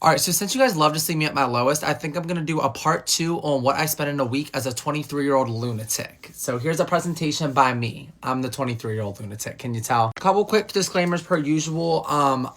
All right, so since you guys love to see me at my lowest, I think I'm going to do a part 2 on what I spent in a week as a 23-year-old lunatic. So here's a presentation by me. I'm the 23-year-old lunatic. Can you tell? A couple quick disclaimers per usual.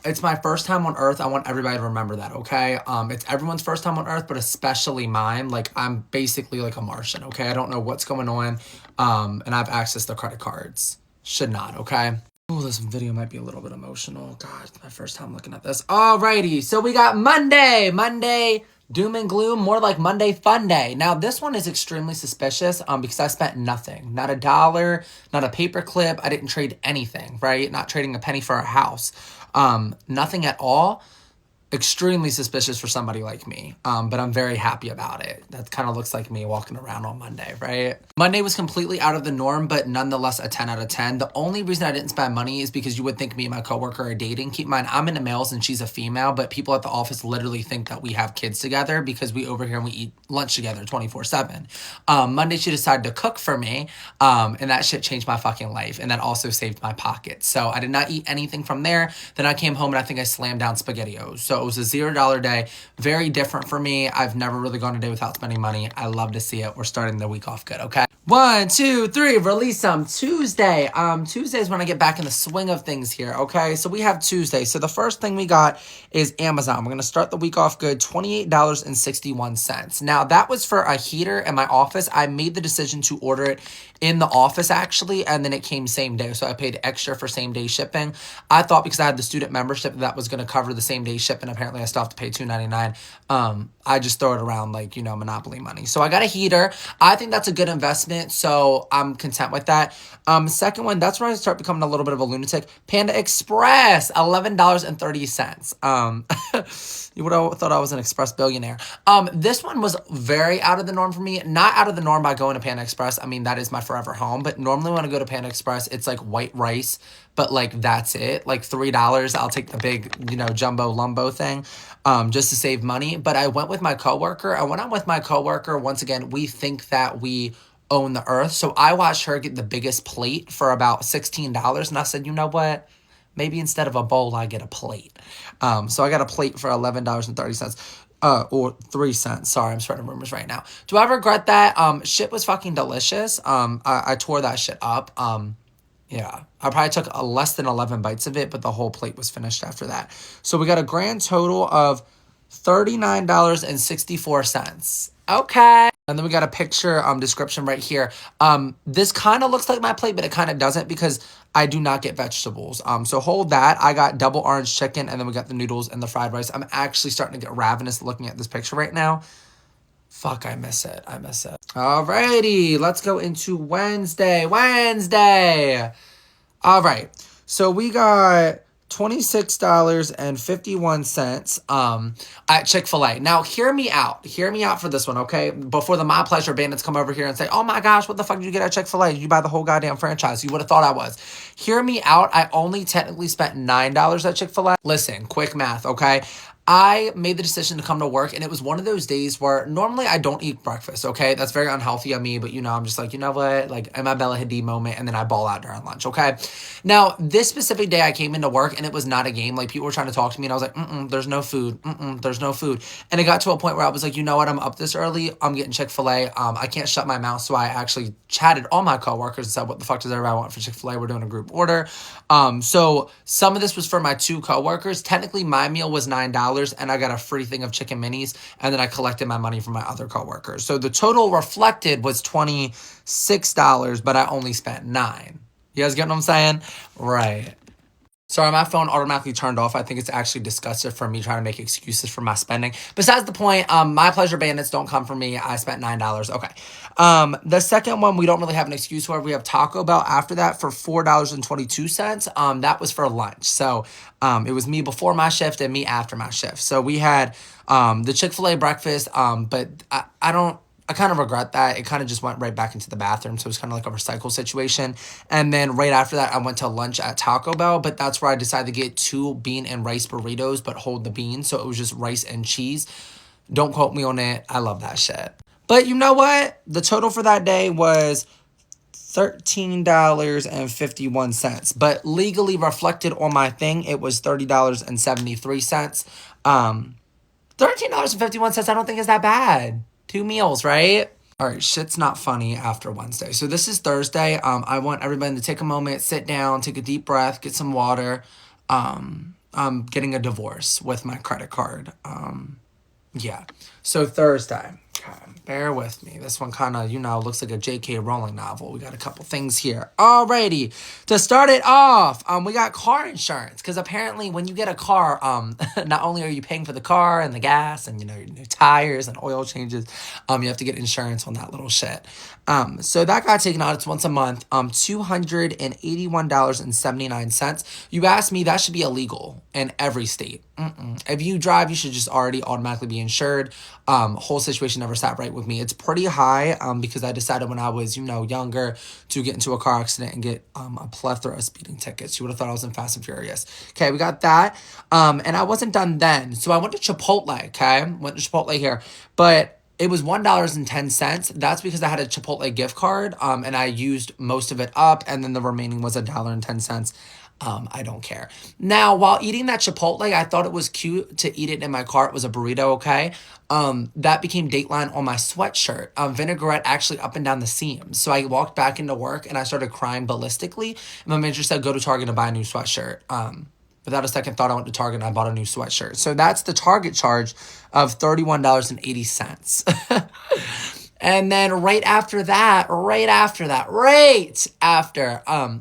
It's my first time on Earth. I want everybody to remember that, okay? It's everyone's first time on Earth, but especially mine. Like, I'm basically like a Martian, okay? I don't know what's going on, and I have access to credit cards. Should not, okay? Oh, this video might be a little bit emotional. God, it's my first time looking at this. Alrighty, so we got Monday. Monday, doom and gloom, more like Monday fun day. Now, this one is extremely suspicious because I spent nothing. Not a dollar, not a paper clip. I didn't trade anything, right? Not trading a penny for a house. Nothing at all. Extremely suspicious for somebody like me, but I'm very happy about it. That kind of looks like me walking around on Monday, right? Monday was completely out of the norm, but nonetheless a 10 out of 10. The only reason I didn't spend money is because you would think me and my coworker are dating. Keep in mind, I'm into males and she's a female, but people at the office literally think that we have kids together because we over here and we eat lunch together 24/7. Monday she decided to cook for me, and that shit changed my fucking life, and that also saved my pocket. So I did not eat anything from there. Then I came home and I think I slammed down SpaghettiOs. So it was a $0 day. Very different for me. I've never really gone a day without spending money. I love to see it. We're starting the week off good, okay? 1, 2, 3, release some. Tuesday. Tuesday is when I get back in the swing of things here, okay? So we have Tuesday. So the first thing we got is Amazon. We're going to start the week off good, $28.61. Now, that was for a heater in my office. I made the decision to order it in the office, actually, and then it came same day. So I paid extra for same-day shipping. I thought because I had the student membership that was going to cover the same-day shipping. Apparently, I still have to pay $2.99. I just throw it around like, you know, Monopoly money. So I got a heater. I think that's a good investment, so I'm content with that. Second one, that's where I start becoming a little bit of a lunatic. Panda Express, $11.30. You would have thought I was an express billionaire. This one was very out of the norm for me. Not out of the norm by going to Panda Express. I mean, that is my forever home. But normally when I go to Panda Express, it's like white rice. But like, that's it. Like $3. I'll take the big, you know, jumbo lumbo thing just to save money. But I went with my coworker. And when I'm with my coworker, once again, we think that we own the earth. So I watched her get the biggest plate for about $16. And I said, you know what? Maybe instead of a bowl, I get a plate. So I got a plate for $11.30. Or 3 cents. Sorry, I'm spreading rumors right now. Do I regret that? Shit was fucking delicious. I tore that shit up. Yeah, I probably took less than 11 bites of it, but the whole plate was finished after that. So we got a grand total of $39.64. Okay. And then we got a picture description right here. This kind of looks like my plate, but it kind of doesn't because I do not get vegetables. So hold that. I got double orange chicken, and then we got the noodles and the fried rice. I'm actually starting to get ravenous looking at this picture right now. Fuck, I miss it. I miss it. Alrighty, let's go into Wednesday. All right, so we got $26.51 at Chick-fil-A. Now, hear me out. Hear me out for this one, okay? Before the My Pleasure bandits come over here and say, oh my gosh, what the fuck did you get at Chick-fil-A? Did you buy the whole goddamn franchise? You would have thought I was. Hear me out. I only technically spent $9 at Chick-fil-A. Listen, quick math, okay? I made the decision to come to work, and it was one of those days where normally I don't eat breakfast, okay? That's very unhealthy of me, but, you know, I'm just like, you know what? Like, in my Bella Hadid moment, and then I ball out during lunch, okay? Now, this specific day I came into work, and it was not a game. Like, people were trying to talk to me, and I was like, there's no food. There's no food. And it got to a point where I was like, you know what? I'm up this early. I'm getting Chick-fil-A. I can't shut my mouth, so I actually chatted all my coworkers and said, what the fuck does everybody want for Chick-fil-A? We're doing a group order. So some of this was for my 2 coworkers. Technically, my meal was $9, and I got a free thing of chicken minis, and then I collected my money from my other coworkers. So the total reflected was $26, but I only spent $9. You guys get what I'm saying? Right. Sorry, my phone automatically turned off. I think it's actually disgusting for me trying to make excuses for my spending. Besides the point, My Pleasure bandits don't come from me. I spent $9. Okay. The second one, we don't really have an excuse for. We have Taco Bell after that for $4.22. That was for lunch. So it was me before my shift and me after my shift. So we had the Chick-fil-A breakfast, but I kind of regret that. It kind of just went right back into the bathroom. So it was kind of like a recycle situation. And then right after that, I went to lunch at Taco Bell. But that's where I decided to get 2 bean and rice burritos, but hold the beans. So it was just rice and cheese. Don't quote me on it. I love that shit. But you know what? The total for that day was $13.51. But legally reflected on my thing, it was $30.73. $13.51 I don't think is that bad. 2 meals, right? All right, shit's not funny after Wednesday. So this is Thursday. I want everybody to take a moment, sit down, take a deep breath, get some water. I'm getting a divorce with my credit card. Yeah. So Thursday. Okay, bear with me. This one kind of, looks like a J.K. Rowling novel. We got a couple things here. Alrighty. To start it off, we got car insurance. Because apparently when you get a car, not only are you paying for the car and the gas and, your new tires and oil changes, you have to get insurance on that little shit. So that got taken out. It's once a month. $281.79. You asked me, that should be illegal in every state. If you drive, you should just already automatically be insured. Whole situation never sat right with me. It's pretty high because I decided when I was, younger to get into a car accident and get a plethora of speeding tickets. You would have thought I was in Fast and Furious. Okay, we got that. And I wasn't done then. So I went to Chipotle, okay? Went to Chipotle here. But it was $1.10. That's because I had a Chipotle gift card, and I used most of it up, and then the remaining was $1.10. I don't care. Now, while eating that Chipotle, I thought it was cute to eat it in my car. It was a burrito, okay? That became Dateline on my sweatshirt. Vinaigrette actually up and down the seams. So I walked back into work, and I started crying ballistically. And my manager said, go to Target and buy a new sweatshirt. Without a second thought, I went to Target and I bought a new sweatshirt. So that's the Target charge of $31.80. And then right after, I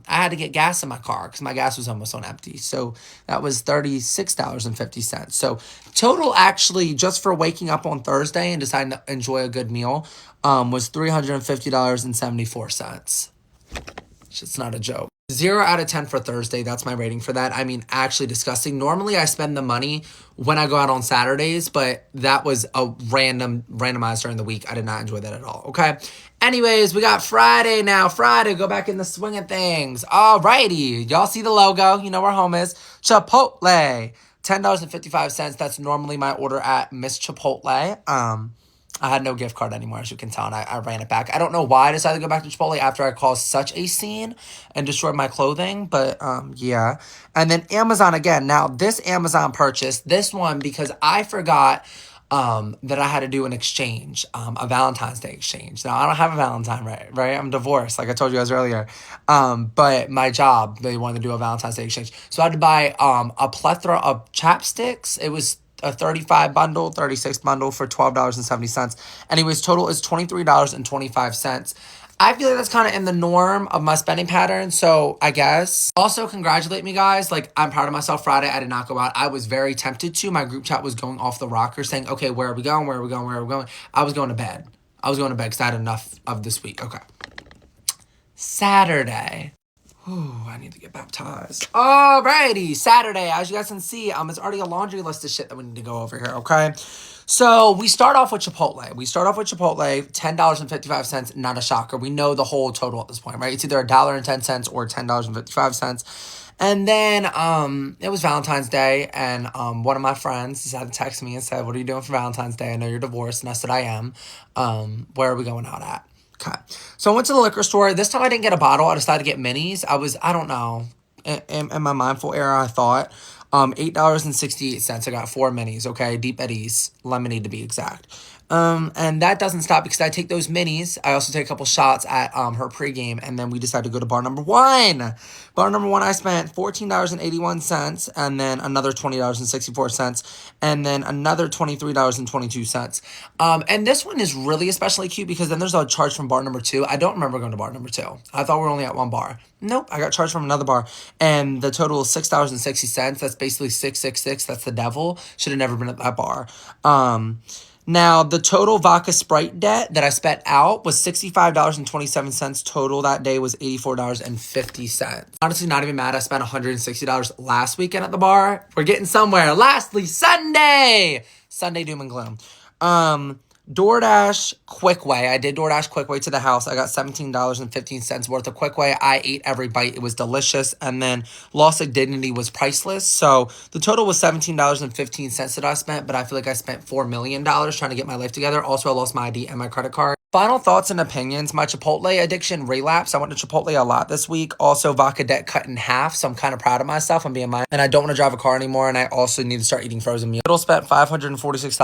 had to get gas in my car because my gas was almost on empty. So that was $36.50. So total actually just for waking up on Thursday and deciding to enjoy a good meal was $350.74. It's not a joke. 0 out of 10 for Thursday. That's my rating for that. I mean, actually disgusting. Normally, I spend the money when I go out on Saturdays, but that was a randomized during the week. I did not enjoy that at all, okay? Anyways, we got Friday now. Friday, go back in the swing of things. Alrighty. Y'all see the logo. You know where home is. Chipotle. $10.55. That's normally my order at Miss Chipotle. I had no gift card anymore, as you can tell, and I ran it back. I don't know why I decided to go back to Chipotle after I caused such a scene and destroyed my clothing, but yeah. And then Amazon again. Now, this Amazon purchase, this one, because I forgot that I had to do an exchange, a Valentine's Day exchange. Now, I don't have a Valentine, right? I'm divorced, like I told you guys earlier. But my job, they wanted to do a Valentine's Day exchange. So I had to buy a plethora of chapsticks. It was a 36 bundle for $12.70. Anyways, total is $23.25. I feel like that's kind of in the norm of my spending pattern, so I guess. Also, congratulate me, guys. Like, I'm proud of myself. Friday, I did not go out. I was very tempted to. My group chat was going off the rocker saying, okay, where are we going? I was going to bed. Because I had enough of this week. Okay. Saturday. Ooh, I need to get baptized. Alrighty, Saturday, as you guys can see, it's already a laundry list of shit that we need to go over here, okay? So we start off with Chipotle. $10.55, not a shocker. We know the whole total at this point, right? It's either $1.10 or $10.55. And then it was Valentine's Day, and one of my friends decided to text me and said, what are you doing for Valentine's Day? I know you're divorced, and I said, I am. Where are we going out at? Okay. So I went to the liquor store. This time I didn't get a bottle. I decided to get minis. I don't know. In my mindful era, I thought. $8.68. I got 4 minis, okay? Deep Eddies. Lemonade to be exact. And that doesn't stop because I take those minis. I also take a couple shots at her pregame, and then we decided to go to bar number 1. Bar number 1, I spent $14.81, and then another $20.64, and then another $23.22. And this one is really especially cute because then there's a charge from bar number 2. I don't remember going to bar number 2. I thought we were only at one bar. Nope, I got charged from another bar, and the total is $6.60. That's basically 666. That's the devil. Should have never been at that bar. Now, the total vodka Sprite debt that I spent out was $65.27. Total that day was $84.50. Honestly, not even mad. I spent $160 last weekend at the bar. We're getting somewhere. Lastly, Sunday. Sunday doom and gloom. DoorDash Quickway. I did DoorDash Quickway to the house. I got $17.15 worth of Quickway. I ate every bite. It was delicious. And then loss of dignity was priceless. So the total was $17.15 that I spent, but I feel like I spent $4 million trying to get my life together. Also, I lost my ID and my credit card. Final thoughts and opinions. My Chipotle addiction relapsed. I went to Chipotle a lot this week. Also, vodka debt cut in half, so I'm kind of proud of myself. I'm being mine. And I don't want to drive a car anymore, and I also need to start eating frozen meals. Total spent $546.